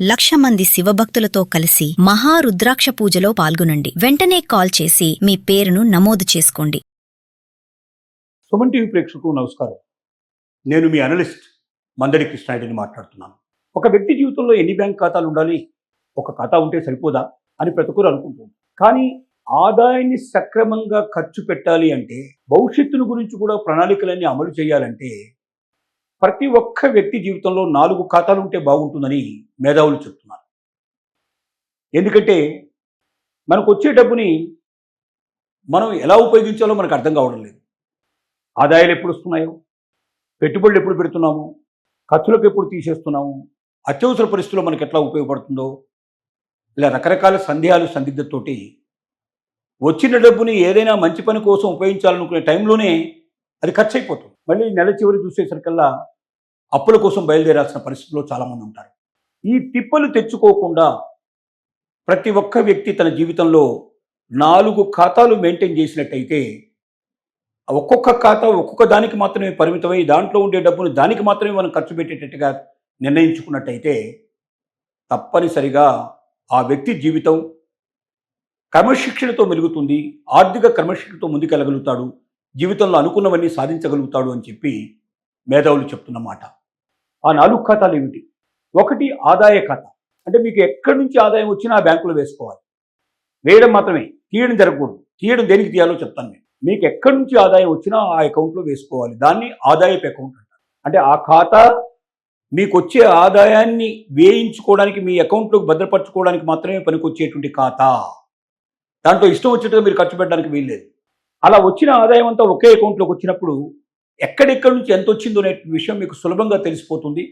1,00,000 మంది శివభక్తులతో కలిసి మహారుద్రాక్ష పూజలో పాల్గొనండి. వెంటనే కాల్ చేసి మీ పేరును నమోదు చేసుకోండి. సుమన్ టీవీ ప్రేక్షకులకు నమస్కారం. నేను మీ అనలిస్ట్ మందడి కృష్ణారెడ్డిని మాట్లాడుతున్నాను. ఒక వ్యక్తి జీవితంలో ఎన్ని బ్యాంక్ ఖాతాలు ఉండాలి? ఒక ఖాతా ఉంటే సరిపోదా అని ప్రతి ఒక్కరు అనుకుంటుంది. కానీ ఆదాయాన్ని సక్రమంగా ఖర్చు పెట్టాలి అంటే, భవిష్యత్తును గురించి కూడా ప్రణాళికలన్నీ అమలు చేయాలంటే ప్రతి ఒక్క వ్యక్తి జీవితంలో 4 ఖాతాలు ఉంటే బాగుంటుందని మేధావులు చెప్తున్నారు. ఎందుకంటే మనకు వచ్చే డబ్బుని మనం ఎలా ఉపయోగించాలో మనకు అర్థం కావడం లేదు. ఆదాయాలు ఎప్పుడు వస్తున్నాయో, పెట్టుబడులు ఎప్పుడు పెడుతున్నాము, ఖర్చులకు ఎప్పుడు తీసేస్తున్నాము, అత్యవసర పరిస్థితుల్లో మనకు ఎట్లా ఉపయోగపడుతుందో, ఇలా రకరకాల సందేహాలు సందిగ్ధతతోటి వచ్చిన డబ్బుని ఏదైనా మంచి పని కోసం ఉపయోగించాలనుకునే టైంలోనే అది ఖర్చు అయిపోతుంది. మళ్ళీ నెల చివరి చూసేసరికల్లా అప్పుల కోసం బయలుదేరాల్సిన పరిస్థితుల్లో చాలామంది ఉంటారు. ఈ తిప్పలు తెచ్చుకోకుండా ప్రతి ఒక్క వ్యక్తి తన జీవితంలో 4 ఖాతాలు మెయింటైన్ చేసినట్టయితే, ఒక్కొక్క ఖాతా ఒక్కొక్క దానికి మాత్రమే పరిమితమై దాంట్లో ఉండే డబ్బును దానికి మాత్రమే మనం ఖర్చు పెట్టేటట్టుగా నిర్ణయించుకున్నట్టయితే తప్పనిసరిగా ఆ వ్యక్తి జీవితం క్రమశిక్షణతో మెలుగుతుంది, ఆర్థిక క్రమశిక్షణతో ముందుకెళ్ళగలుగుతాడు, జీవితంలో అనుకున్నవన్నీ సాధించగలుగుతాడు అని చెప్పి మేధావులు చెప్తున్న మాట. ఆ 4 ఖాతాలు ఏమిటి? ఒకటి ఆదాయ ఖాతా. అంటే మీకు ఎక్కడి నుంచి ఆదాయం వచ్చినా ఆ బ్యాంకులో వేసుకోవాలి. వేయడం మాత్రమే, తీయడం జరగకూడదు. తీయడం దేనికి తీయాలో చెప్తాను నేను. మీకు ఎక్కడి నుంచి ఆదాయం వచ్చినా ఆ అకౌంట్లో వేసుకోవాలి. దాన్ని ఆదాయపు అకౌంట్ అంటారు. అంటే ఆ ఖాతా మీకు వచ్చే ఆదాయాన్ని వేయించుకోవడానికి, మీ అకౌంట్లోకి భద్రపరచుకోవడానికి మాత్రమే పనికొచ్చేటువంటి ఖాతా. దాంట్లో ఇష్టం వచ్చేట్టుగా మీరు ఖర్చు పెట్టడానికి వీల్లేదు. అలా వచ్చిన ఆదాయం అంతా ఒకే అకౌంట్లోకి వచ్చినప్పుడు ఎక్కడెక్కడి నుంచి ఎంత వచ్చిందో అనే విషయం మీకు సులభంగా తెలిసిపోతుంది.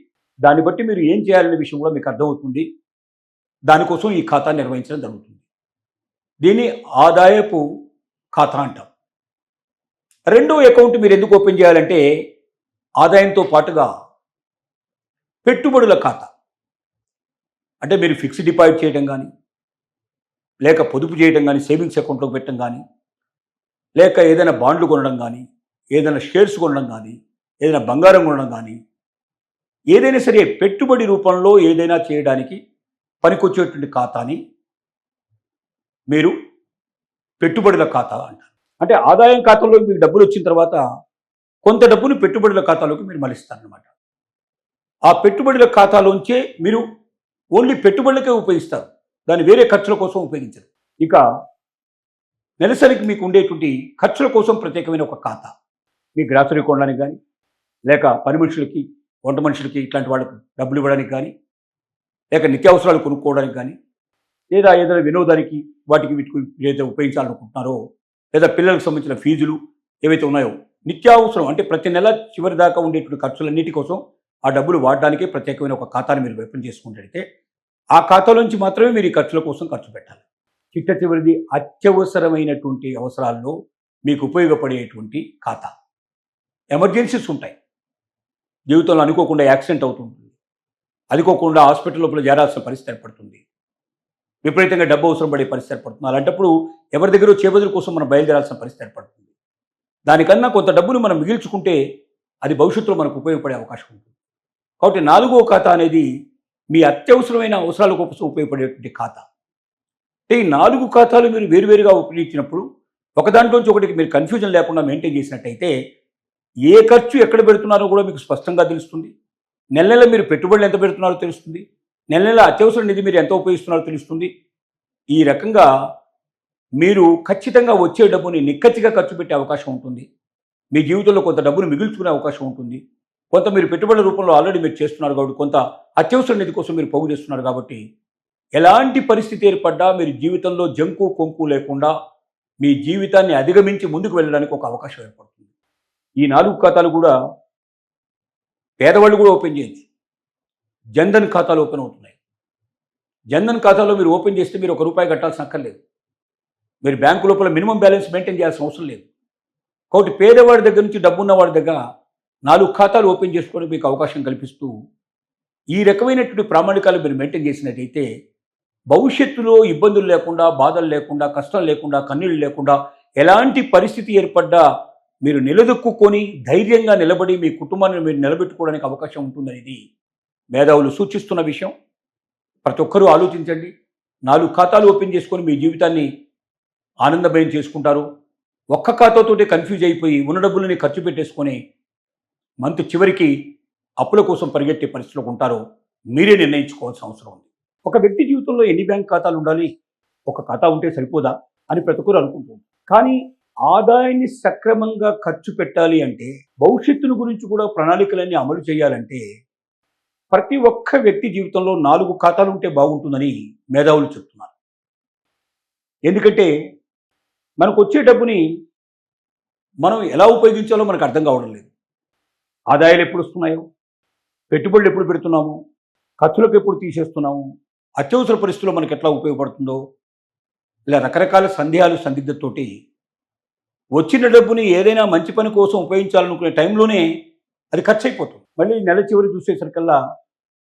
దాన్ని బట్టి మీరు ఏం చేయాలనే విషయం కూడా మీకు అర్థమవుతుంది. దానికోసం ఈ ఖాతా నిర్వహించడం జరుగుతుంది. దీన్ని ఆదాయపు ఖాతా అంటాం. రెండో అకౌంట్ మీరు ఎందుకు ఓపెన్ చేయాలంటే, ఆదాయంతో పాటుగా పెట్టుబడుల ఖాతా. అంటే మీరు ఫిక్స్డ్ డిపాజిట్ చేయడం కానీ, లేక పొదుపు చేయడం కానీ, సేవింగ్స్ అకౌంట్లోకి పెట్టడం కానీ, లేక ఏదైనా బాండ్లు కొనడం కానీ, ఏదైనా షేర్స్ కొనడం కానీ, ఏదైనా బంగారం కొనడం కానీ, ఏదైనా సరే పెట్టుబడి రూపంలో ఏదైనా చేయడానికి పనికొచ్చేటువంటి ఖాతాని మీరు పెట్టుబడుల ఖాతా అంటారు. అంటే ఆదాయం ఖాతాలో మీకు డబ్బులు వచ్చిన తర్వాత కొంత డబ్బును పెట్టుబడుల ఖాతాలోకి మీరు మళ్ళిస్తారనమాట. ఆ పెట్టుబడుల ఖాతాలోంచే మీరు ఓన్లీ పెట్టుబడులకే ఉపయోగిస్తారు, దాన్ని వేరే ఖర్చుల కోసం ఉపయోగించరు. ఇక నెలసరికి మీకు ఉండేటువంటి ఖర్చుల కోసం ప్రత్యేకమైన ఒక ఖాతా. మీ గ్రాసరీ కొనడానికి కానీ, లేక పని మనుషులకి, వంట మనుషులకి, ఇట్లాంటి వాళ్ళకి డబ్బులు ఇవ్వడానికి కానీ, లేక నిత్యావసరాలు కొనుక్కోవడానికి కానీ, లేదా ఏదైనా వినోదానికి వాటికి వీటికి ఏదైతే ఉపయోగించాలనుకుంటున్నారో, లేదా పిల్లలకు సంబంధించిన ఫీజులు ఏవైతే ఉన్నాయో, నిత్యావసరం అంటే ప్రతి నెల చివరి దాకా ఉండేటువంటి ఖర్చులన్నిటి కోసం ఆ డబ్బులు వాడడానికే ప్రత్యేకమైన ఒక ఖాతాని మీరు ఓపెన్ చేసుకుంటే, ఆ ఖాతాలోంచి మాత్రమే మీరు ఈ ఖర్చుల కోసం ఖర్చు పెట్టాలి. చిట్ట చివరిది అత్యవసరమైనటువంటి అవసరాల్లో మీకు ఉపయోగపడేటువంటి ఖాతా. ఎమర్జెన్సీస్ ఉంటాయి, జీవితంలో అనుకోకుండా యాక్సిడెంట్ అవుతుంటుంది, అనుకోకుండా హాస్పిటల్ లోపల చేరాల్సిన పరిస్థితి ఏర్పడుతుంది, విపరీతంగా డబ్బు అవసరం పడే పరిస్థితి ఏర్పడుతుంది. అలాంటప్పుడు ఎవరి దగ్గర చేబదుల కోసం మనం బయలుదేరాల్సిన పరిస్థితి ఏర్పడుతుంది. దానికన్నా కొంత డబ్బును మనం మిగిల్చుకుంటే అది భవిష్యత్తులో మనకు ఉపయోగపడే అవకాశం ఉంటుంది. కాబట్టి 4వ ఖాతా అనేది మీ అత్యవసరమైన అవసరాల కోసం ఉపయోగపడేటువంటి ఖాతా. అంటే ఈ 4 ఖాతాలు మీరు వేరువేరుగా ఉపయోగించినప్పుడు ఒకదాంట్లోంచి ఒకటికి మీరు కన్ఫ్యూజన్ లేకుండా మెయింటైన్ చేసినట్టయితే ఏ ఖర్చు ఎక్కడ పెడుతున్నారో కూడా మీకు స్పష్టంగా తెలుస్తుంది. నెల నెల మీరు పెట్టుబడులు ఎంత పెడుతున్నారో తెలుస్తుంది. నెల నెల అత్యవసర నిధి మీరు ఎంత ఉపయోగిస్తున్నారో తెలుస్తుంది. ఈ రకంగా మీరు ఖచ్చితంగా వచ్చే డబ్బుని నిక్కచ్చిగా ఖర్చు పెట్టే అవకాశం ఉంటుంది. మీ జీవితంలో కొంత డబ్బును మిగుల్చుకునే అవకాశం ఉంటుంది. కొంత మీరు పెట్టుబడుల రూపంలో ఆల్రెడీ మీరు చేస్తున్నారు కాబట్టి, కొంత అత్యవసర నిధి కోసం మీరు పోగు చేస్తున్నారు కాబట్టి, ఎలాంటి పరిస్థితి ఏర్పడ్డా మీరు జీవితంలో జంకు కొంకు లేకుండా మీ జీవితాన్ని అధిగమించి ముందుకు వెళ్ళడానికి ఒక అవకాశం ఏర్పడుతుంది. ఈ 4 ఖాతాలు కూడా పేదవాళ్ళు కూడా ఓపెన్ చేయొచ్చు. జన్ధన్ ఖాతాలు ఓపెన్ అవుతున్నాయి. జన్ధన్ ఖాతాలో మీరు ఓపెన్ చేస్తే మీరు ₹1 కట్టాల్సిన అక్కర్లేదు. మీరు బ్యాంకు లోపల మినిమం బ్యాలెన్స్ మెయింటైన్ చేయాల్సిన అవసరం లేదు. కాబట్టి పేదవాడి దగ్గర నుంచి డబ్బున్న వాడి దగ్గర 4 ఖాతాలు ఓపెన్ చేసుకోవడానికి మీకు అవకాశం కల్పిస్తూ ఈ రకమైనటువంటి ప్రామాణికాలు మీరు మెయింటైన్ చేసినట్టయితే భవిష్యత్తులో ఇబ్బందులు లేకుండా, బాధలు లేకుండా, కష్టం లేకుండా, కన్నీళ్ళు లేకుండా, ఎలాంటి పరిస్థితి ఏర్పడ్డా మీరు నిలదొక్కుని ధైర్యంగా నిలబడి మీ కుటుంబాన్ని మీరు నిలబెట్టుకోవడానికి అవకాశం ఉంటుందనేది మేధావులు సూచిస్తున్న విషయం. ప్రతి ఒక్కరూ ఆలోచించండి. 4 ఖాతాలు ఓపెన్ చేసుకొని మీ జీవితాన్ని ఆనందమయం చేసుకుంటారు. ఒక్క ఖాతాతోటి కన్ఫ్యూజ్ అయిపోయి ఉన్న డబ్బులని ఖర్చు పెట్టేసుకొని మంత్ చివరికి అప్పుల కోసం పరిగెత్తే పరిస్థితిలో ఉంటారో మీరే నిర్ణయించుకోవాల్సిన అవసరం ఉంది. ఒక వ్యక్తి జీవితంలో ఎన్ని బ్యాంక్ ఖాతాలు ఉండాలి? ఒక ఖాతా ఉంటే సరిపోదా అని ప్రతి ఒక్కరు అనుకుంటుంది. కానీ ఆదాయాన్ని సక్రమంగా ఖర్చు పెట్టాలి అంటే, భవిష్యత్తును గురించి కూడా ప్రణాళికలన్నీ అమలు చేయాలంటే ప్రతి ఒక్క వ్యక్తి జీవితంలో 4 ఖాతాలు ఉంటే బాగుంటుందని మేధావులు చెప్తున్నారు. ఎందుకంటే మనకు వచ్చే డబ్బుని మనం ఎలా ఉపయోగించాలో మనకు అర్థం కావడం లేదు. ఆదాయాలు ఎప్పుడు వస్తున్నాయో, పెట్టుబడులు ఎప్పుడు పెడుతున్నాము, ఖర్చులకు ఎప్పుడు తీసేస్తున్నాము, అత్యవసర పరిస్థితుల్లో మనకు ఎట్లా ఉపయోగపడుతుందో, ఇలా రకరకాల సందేహాలు సందిగ్ధతతోటి వచ్చిన డబ్బుని ఏదైనా మంచి పని కోసం ఉపయోగించాలనుకునే టైంలోనే అది ఖర్చు అయిపోతుంది. మళ్ళీ నెల చివరి చూసేసరికల్లా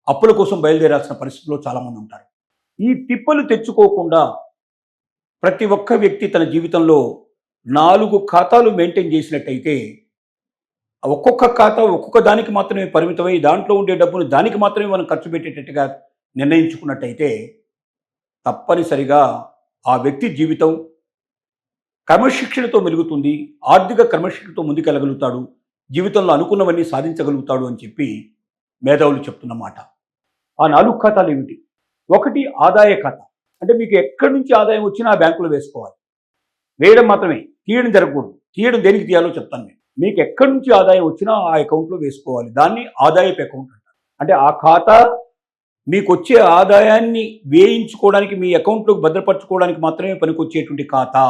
అప్పుల కోసం బయలుదేరాల్సిన పరిస్థితిలో చాలామంది ఉంటారు. ఈ తిప్పలు తెచ్చుకోకుండా ప్రతి ఒక్క వ్యక్తి తన జీవితంలో 4 ఖాతాలు మెయింటైన్ చేసినట్టయితే, ఒక్కొక్క ఖాతా ఒక్కొక్క దానికి మాత్రమే పరిమితమై దాంట్లో ఉండే డబ్బును దానికి మాత్రమే మనం ఖర్చు పెట్టేటట్టుగా నిర్ణయించుకున్నట్టయితే తప్పనిసరిగా ఆ వ్యక్తి జీవితం క్రమశిక్షణతో మెలుగుతుంది. ఆర్థిక క్రమశిక్షణతో ముందుకెళ్ళగలుగుతాడు. జీవితంలో అనుకున్నవన్నీ సాధించగలుగుతాడు అని చెప్పి మేధావులు చెప్తున్నమాట. ఆ 4 ఖాతాలు ఏమిటి? ఒకటి ఆదాయ ఖాతా. అంటే మీకు ఎక్కడి నుంచి ఆదాయం వచ్చినా ఆ బ్యాంకులో వేసుకోవాలి. వేయడం మాత్రమే, తీయడం జరగకూడదు. తీయడం దేనికి తీయాలో చెప్తాను నేను. మీకు ఎక్కడి నుంచి ఆదాయం వచ్చినా ఆ అకౌంట్లో వేసుకోవాలి. దాన్ని ఆదాయపు అకౌంట్ అంటారు. అంటే ఆ ఖాతా మీకు వచ్చే ఆదాయాన్ని వేయించుకోవడానికి, మీ అకౌంట్లోకి భద్రపరచుకోవడానికి మాత్రమే పనికొచ్చేటువంటి ఖాతా.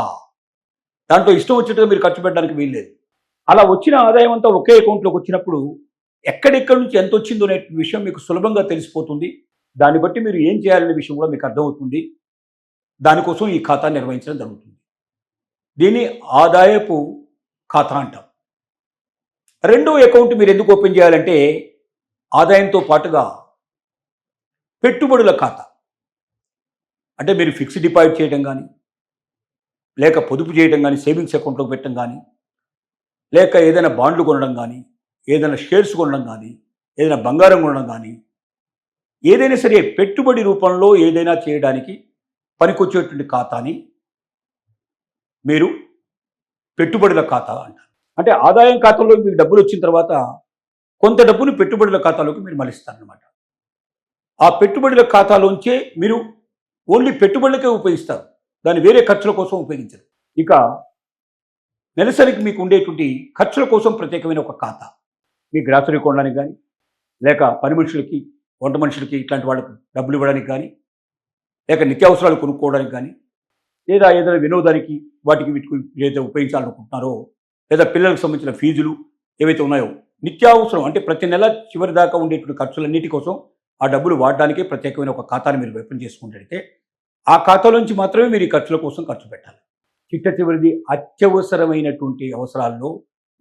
దాంట్లో ఇష్టం వచ్చినట్టుగా మీరు ఖర్చు పెట్టడానికి వీల్లేదు. అలా వచ్చిన ఆదాయం అంతా ఒకే అకౌంట్లోకి వచ్చినప్పుడు ఎక్కడెక్కడి నుంచి ఎంత వచ్చిందో అనే విషయం మీకు సులభంగా తెలిసిపోతుంది. దాన్ని బట్టి మీరు ఏం చేయాలనే విషయం కూడా మీకు అర్థమవుతుంది. దానికోసం ఈ ఖాతా నిర్వహించడం జరుగుతుంది. దీన్ని ఆదాయపు ఖాతా అంటాం. రెండో అకౌంట్ మీరు ఎందుకు ఓపెన్ చేయాలంటే, ఆదాయంతో పాటుగా పెట్టుబడుల ఖాతా. అంటే మీరు ఫిక్స్డ్ డిపాజిట్ చేయడం కానీ, లేక పొదుపు చేయడం కానీ, సేవింగ్స్ అకౌంట్లోకి పెట్టడం కానీ, లేక ఏదైనా బాండ్లు కొనడం కానీ, ఏదైనా షేర్స్ కొనడం కానీ, ఏదైనా బంగారం కొనడం కానీ, ఏదైనా సరే పెట్టుబడి రూపంలో ఏదైనా చేయడానికి పనికొచ్చేటువంటి ఖాతాని మీరు పెట్టుబడుల ఖాతా అంటారు. అంటే ఆదాయం ఖాతాలో మీకు డబ్బులు వచ్చిన తర్వాత కొంత డబ్బును పెట్టుబడుల ఖాతాలోకి మీరు మళ్ళిస్తారనమాట. ఆ పెట్టుబడుల ఖాతాలోంచే మీరు ఓన్లీ పెట్టుబడులకే ఉపయోగిస్తారు. దాన్ని వేరే ఖర్చుల కోసం ఉపయోగించరు. ఇక నెలసరికి మీకు ఉండేటువంటి ఖర్చుల కోసం ప్రత్యేకమైన ఒక ఖాతా. మీ గ్రాసరీ కొనడానికి కానీ, లేక పని మనుషులకి, వంట మనుషులకి, ఇట్లాంటి వాళ్ళకి డబ్బులు ఇవ్వడానికి కానీ, లేక నిత్యావసరాలు కొనుక్కోవడానికి కానీ, లేదా ఏదైనా వినోదానికి వాటికి వీటికి ఏదైతే ఉపయోగించాలనుకుంటున్నారో, లేదా పిల్లలకు సంబంధించిన ఫీజులు ఏవైతే ఉన్నాయో, నిత్యావసరం అంటే ప్రతి నెల చివరి దాకా ఉండేటువంటి ఖర్చులన్నిటి కోసం ఆ డబ్బులు వాడడానికే ప్రత్యేకమైన ఒక ఖాతాని మీరు ఓపెన్ చేసుకున్నట్లయితే ఆ ఖాతాలోంచి మాత్రమే మీరు ఈ ఖర్చుల కోసం ఖర్చు పెట్టాలి. చిట్ట చివరిది అత్యవసరమైనటువంటి అవసరాల్లో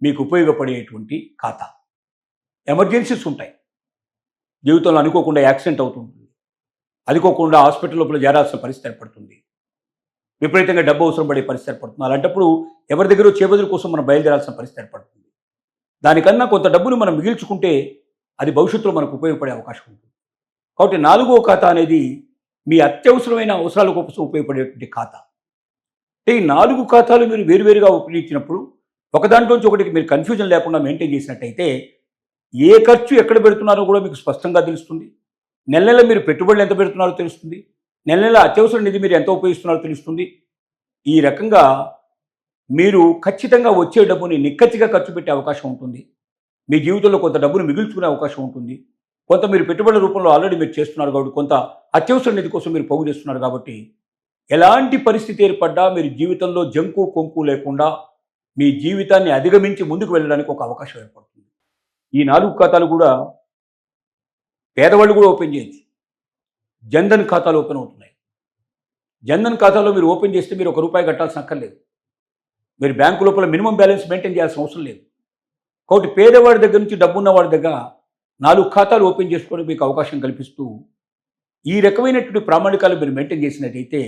మీకు ఉపయోగపడేటువంటి ఖాతా. ఎమర్జెన్సీస్ ఉంటాయి. జీవితంలో అనుకోకుండా యాక్సిడెంట్ అవుతుంటుంది, అనుకోకుండా హాస్పిటల్ లోపల చేరాల్సిన పరిస్థితి ఏర్పడుతుంది, విపరీతంగా డబ్బు అవసరం పడే పరిస్థితి ఏర్పడుతుంది. అలాంటప్పుడు ఎవరి దగ్గర చేబదుల కోసం మనం బయలుదేరాల్సిన పరిస్థితి ఏర్పడుతుంది. దానికన్నా కొంత డబ్బును మనం మిగిల్చుకుంటే అది భవిష్యత్తులో మనకు ఉపయోగపడే అవకాశం ఉంటుంది. కాబట్టి 4వ ఖాతా అనేది మీ అత్యవసరమైన అవసరాల కోసం ఉపయోగపడేటువంటి ఖాతా. అంటే ఈ 4 ఖాతాలు మీరు వేరువేరుగా ఉపయోగించినప్పుడు ఒకదాంట్లోంచి ఒకటికి మీరు కన్ఫ్యూజన్ లేకుండా మెయింటైన్ చేసినట్టయితే ఏ ఖర్చు ఎక్కడ పెడుతున్నారో కూడా మీకు స్పష్టంగా తెలుస్తుంది. నెల నెల మీరు పెట్టుబడులు ఎంత పెడుతున్నారో తెలుస్తుంది. నెల నెల అత్యవసర నిధి మీరు ఎంత ఉపయోగిస్తున్నారో తెలుస్తుంది. ఈ రకంగా మీరు ఖచ్చితంగా వచ్చే డబ్బుని నిక్కచ్చిగా ఖర్చు పెట్టే అవకాశం ఉంటుంది. మీ జీవితంలో కొంత డబ్బును మిగుల్చుకునే అవకాశం ఉంటుంది. కొంత మీరు పెట్టుబడుల రూపంలో ఆల్రెడీ మీరు చేస్తున్నారు కాబట్టి, కొంత అత్యవసర నిధి కోసం మీరు పోగు చేస్తున్నారు కాబట్టి, ఎలాంటి పరిస్థితి ఏర్పడ్డా మీరు జీవితంలో జంకు కొంకు లేకుండా మీ జీవితాన్ని అధిగమించి ముందుకు వెళ్ళడానికి ఒక అవకాశం ఏర్పడుతుంది. ఈ 4 ఖాతాలు కూడా పేదవాళ్ళు కూడా ఓపెన్ చేయొచ్చు. జన్ధన్ ఖాతాలు ఓపెన్ అవుతున్నాయి. జన్ధన్ ఖాతాలో మీరు ఓపెన్ చేస్తే మీరు ₹1 కట్టాల్సిన అక్కర్లేదు. మీరు బ్యాంకు లోపల మినిమం బ్యాలెన్స్ మెయింటైన్ చేయాల్సిన అవసరం లేదు. కాబట్టి పేదవాడి దగ్గర నుంచి డబ్బున్న వాడి దగ్గర 4 ఖాతాలు ఓపెన్ చేసుకోవడం మీకు అవకాశం కల్పిస్తూ ఈ రకమైనటువంటి ప్రామాణికాలు మీరు మెయింటైన్ చేసినట్టయితే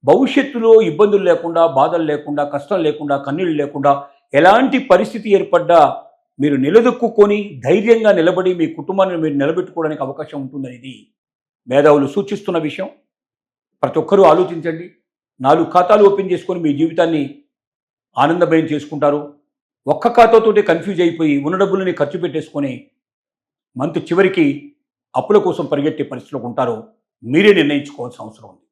భవిష్యత్తులో ఇబ్బందులు లేకుండా, బాధలు లేకుండా, కష్టం లేకుండా, కన్నీళ్ళు లేకుండా, ఎలాంటి పరిస్థితి ఏర్పడ్డా మీరు నిలదొక్కుని ధైర్యంగా నిలబడి మీ కుటుంబాన్ని మీరు నిలబెట్టుకోవడానికి అవకాశం ఉంటుందనేది మేధావులు సూచిస్తున్న విషయం. ప్రతి ఒక్కరూ ఆలోచించండి. 4 ఖాతాలు ఓపెన్ చేసుకొని మీ జీవితాన్ని ఆనందమయం చేసుకుంటారు. ఒక్క ఖాతాతోటే కన్ఫ్యూజ్ అయిపోయి ఉన్న డబ్బులని ఖర్చు పెట్టేసుకొని మంత్ చివరికి అప్పుల కోసం పరిగెట్టే పరిస్థితిలో ఉంటారు. మీరే నిర్ణయించుకోవాల్సిన అవసరం ఉంది.